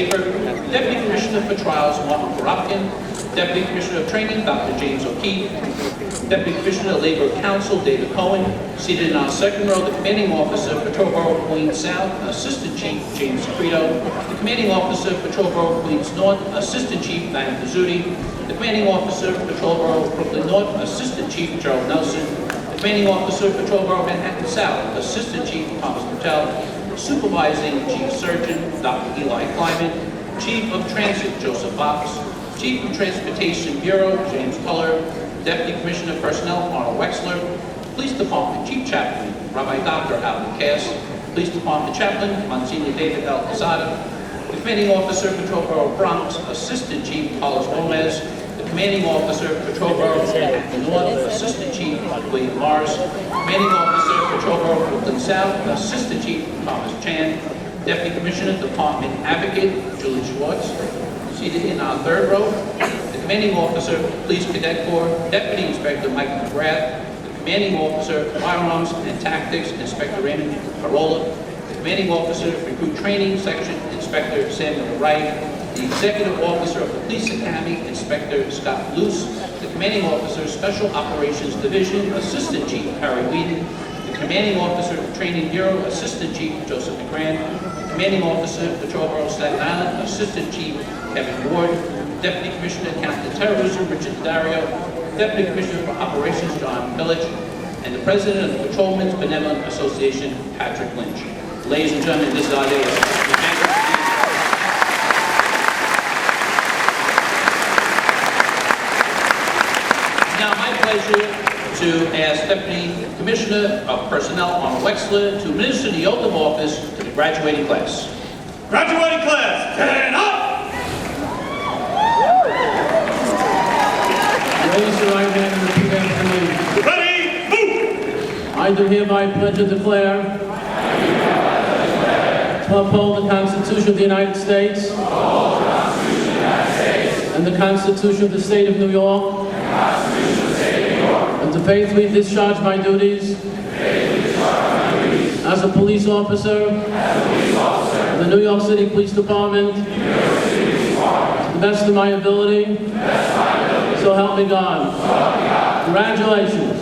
Deputy Commissioner for Trials, Martin Koropkin. Deputy Commissioner of Training, Dr. James O'Keefe. Deputy Commissioner of Labor Council, David Cohen. Seated in our second row, the Commanding Officer, Patrol Borough Queens South, Assistant Chief James Credo. The Commanding Officer, Patrol Borough Queens North, Assistant Chief Diane Pizzuti. The Commanding Officer, Patrol Borough Brooklyn North, Assistant Chief Gerald Nelson. The Commanding Officer, Patrol Borough Manhattan South, Assistant Chief Thomas Patel. Supervising Chief Surgeon, Dr. Eli Kleiman. Chief of Transit, Joseph Fox. Chief of Transportation Bureau, James Culler. Deputy Commissioner of Personnel, Arnold Wexler. Police Department Chief Chaplain, Rabbi Dr. Alan Cass. Police Department Chaplain, Monsignor David L. Quesada. The Commanding Officer, Patrol Borough Bronx, Assistant Chief Carlos Gomez. The Commanding Officer, Patrol Borough Manhattan North, Assistant Chief William Morris. Commanding Officer, Patrol Borough Brooklyn South, Assistant Chief Thomas Chan. Deputy Commissioner, Department Advocate, Julie Schwartz. Seated in our third row, the Commanding Officer, Police Cadet Corps, Deputy Inspector Mike McGrath. The Commanding Officer, Firearms and Tactics, Inspector Raymond Carolla. The Commanding Officer, Recruit Training Section, Inspector Samuel Wright. The Executive Officer of the Police Academy, Inspector Scott Luce. The Commanding Officer, Special Operations Division, Assistant Chief Harry Whedon. The Commanding Officer of Training Bureau, Assistant Chief Joseph McGran. The Commanding Officer, Patrol Borough Staten Island, Assistant Chief Kevin Ward. Deputy Commissioner Counterterrorism, Richard Dario. Deputy Commissioner for Operations, John Pillage. And the President of the Patrolmen's Benevolent Association, Patrick Lynch. Ladies and gentlemen, this is our day. Now, my pleasure to ask Deputy Commissioner of Personnel, Arnold Wexler, to administer the oath of office to the graduating class. Graduating class, stand up! Raise your right hand and repeat after me. Ready, move! I do hereby pledge and declare to uphold the Constitution of the United States and the Constitution of the State of New York, and to faithfully discharge my duties as a police officer in the New York City Police Department to the best of my ability, so help me God. Congratulations.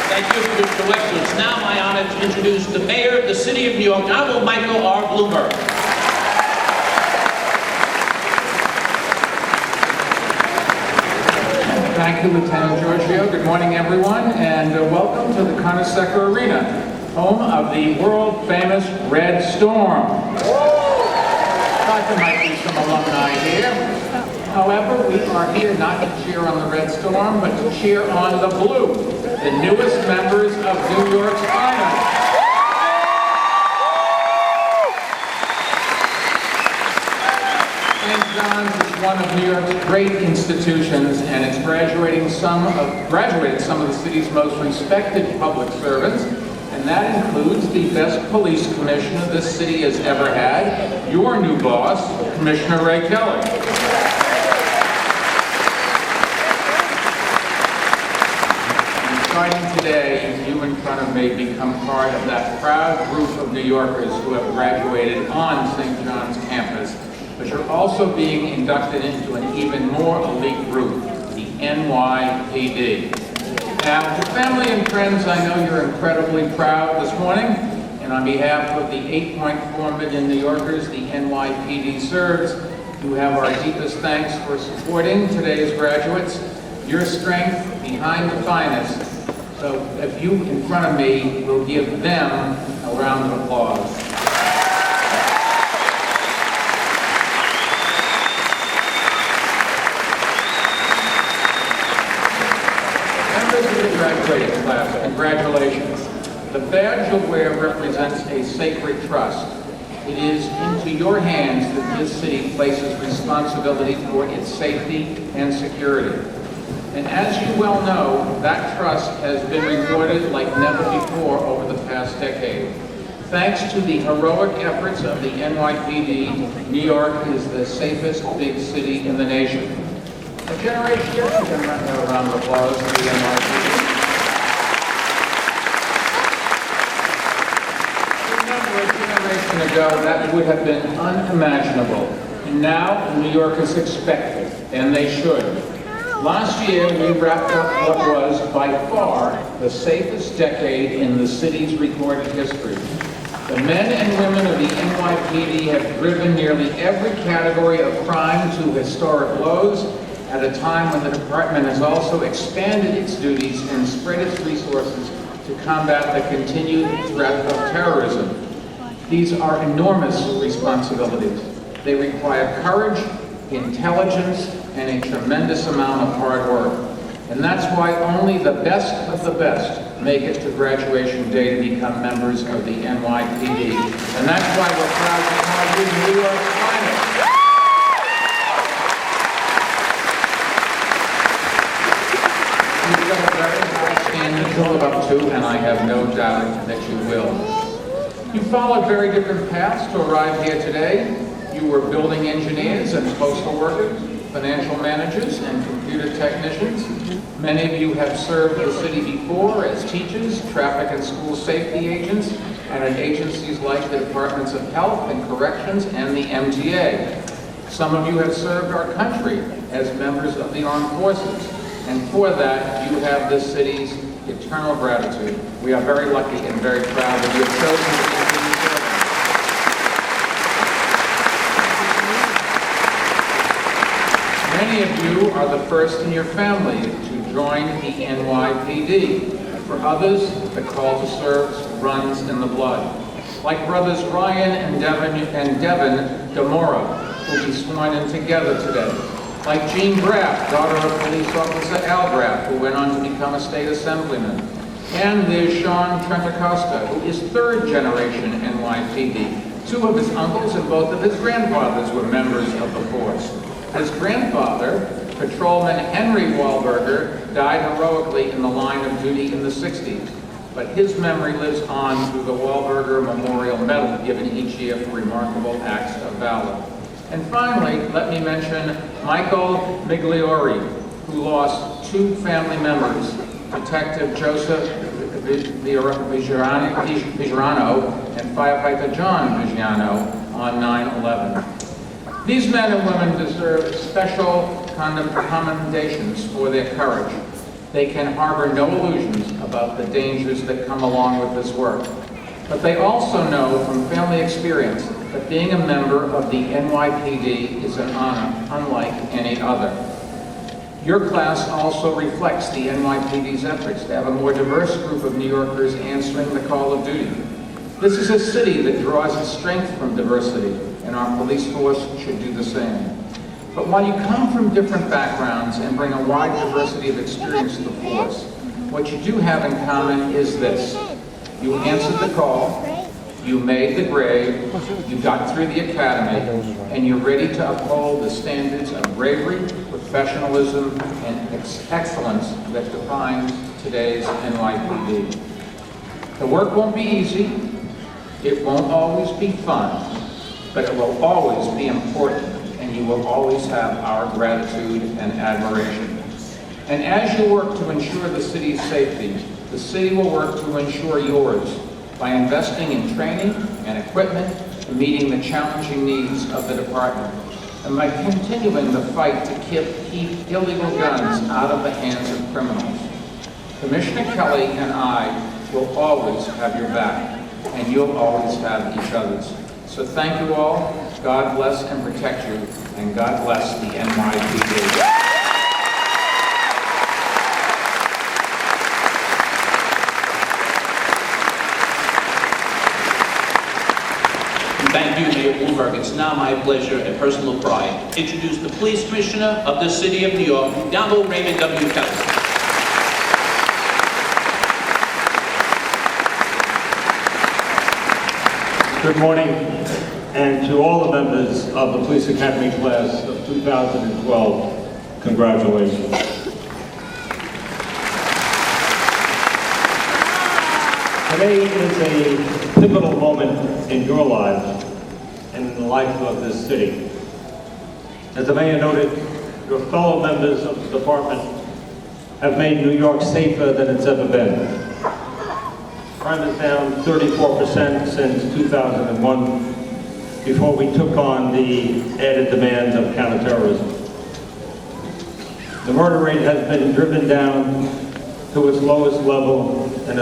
Thank you, Mr. Wexler. It's now my honor to introduce the Mayor of the City of New York, Honorable Michael R. Bloomberg. Thank you, Lieutenant Giorgio. Good morning, everyone, and welcome to the Conoseca Arena, home of the world-famous Red Storm. Thought there might be some alumni here. However, we are here not to cheer on the Red Storm, but to cheer on the Blue, the newest members of New York's finest. St. John's is one of New York's great institutions, and it's graduated some of the city's most respected public servants, and that includes the best police commissioner this city has ever had, your new boss, Commissioner Ray Kelly. Starting today, you in front of me become part of that proud group of New Yorkers who have graduated on St. John's campus, but you're also being inducted into an even more elite group, the NYPD. Now, to family and friends, I know you're incredibly proud this morning, and on behalf of the 8.4 million New Yorkers the NYPD serves, you have our deepest thanks for supporting today's graduates. Your strength behind the finest. So if you in front of me will give them a round of applause. Members of the graduating class, congratulations. The badge you'll wear represents a sacred trust. It is into your hands that this city places responsibility for its safety and security. And as you well know, that trust has been rewarded like never before over the past decade. Thanks to the heroic efforts of the NYPD, New York is the safest big city in the nation. A generation, yes, you can run a round of applause for the NYPD. Remember, a generation ago, that would have been unimaginable. And now, New Yorkers expect it, and they should. Last year, we wrapped up what was, by far, the safest decade in the city's recorded history. The men and women of the NYPD have driven nearly every category of crime to historic lows at a time when the department has also expanded its duties and spread its resources to combat the continued threat of terrorism. These are enormous responsibilities. They require courage, intelligence, and a tremendous amount of hard work. And that's why only the best of the best make it to graduation day to become members of the NYPD. And that's why we're proud to call you New York's finest. You've got a very high standard to live up to, and I have no doubt that you will. You followed very different paths to arrive here today. You were building engineers and postal workers, financial managers, and computer technicians. Many of you have served the city before as teachers, traffic and school safety agents, and at agencies like the Departments of Health and Corrections and the MTA. Some of you have served our country as members of the armed forces, and for that, you have this city's eternal gratitude. We are very lucky and very proud that you have chosen to continue serving. Many of you are the first in your family to join the NYPD. For others, the call to serve runs in the blood. Like brothers Ryan and Devin Gamora, who will be sworn in together today. Like Jean Graff, daughter of police officer Al Graff, who went on to become a state assemblyman. And there's Sean Trentacosta, who is third generation NYPD. Two of his uncles and both of his grandfathers were members of the force. His grandfather, Patrolman Henry Wahlberger, died heroically in the line of duty in the 60s, but his memory lives on through the Wahlberger Memorial Medal given each year for remarkable acts of valor. And finally, let me mention Michael Migliori, who lost two family members, Detective Joseph Vigirano and firefighter John Vigirano on 9/11. These men and women deserve special commendations for their courage. They can harbor no illusions about the dangers that come along with this work. But they also know from family experience that being a member of the NYPD is an honor unlike any other. Your class also reflects the NYPD's efforts to have a more diverse group of New Yorkers answering the call of duty. This is a city that draws its strength from diversity, and our police force should do the same. But while you come from different backgrounds and bring a wide diversity of experience to the force, what you do have in common is this. You answered the call, you made the grade, you got through the academy, and you're ready to uphold the standards of bravery, professionalism, and excellence that defines today's NYPD. The work won't be easy, it won't always be fun, but it will always be important, and you will always have our gratitude and admiration. And as you work to ensure the city's safety, the city will work to ensure yours by investing in training and equipment to meeting the challenging needs of the department, and by continuing the fight to keep illegal guns out of the hands of criminals. Commissioner Kelly and I will always have your back, and you'll always have each other's. So thank you all. God bless and protect you, and God bless the NYPD. Thank you, Mayor Bloomberg. It's now my pleasure and personal pride to introduce the Police Commissioner of the City of New York, Honorable Raymond W. Kelly. Good morning, and to all the members of the Police Academy class of 2012, congratulations. Today is a pivotal moment in your lives and in the life of this city. As the mayor noted, your fellow members of the department have made New York safer than it's ever been. Crime is down 34% since 2001, before we took on the added demands of counterterrorism. The murder rate has been driven down to its lowest level in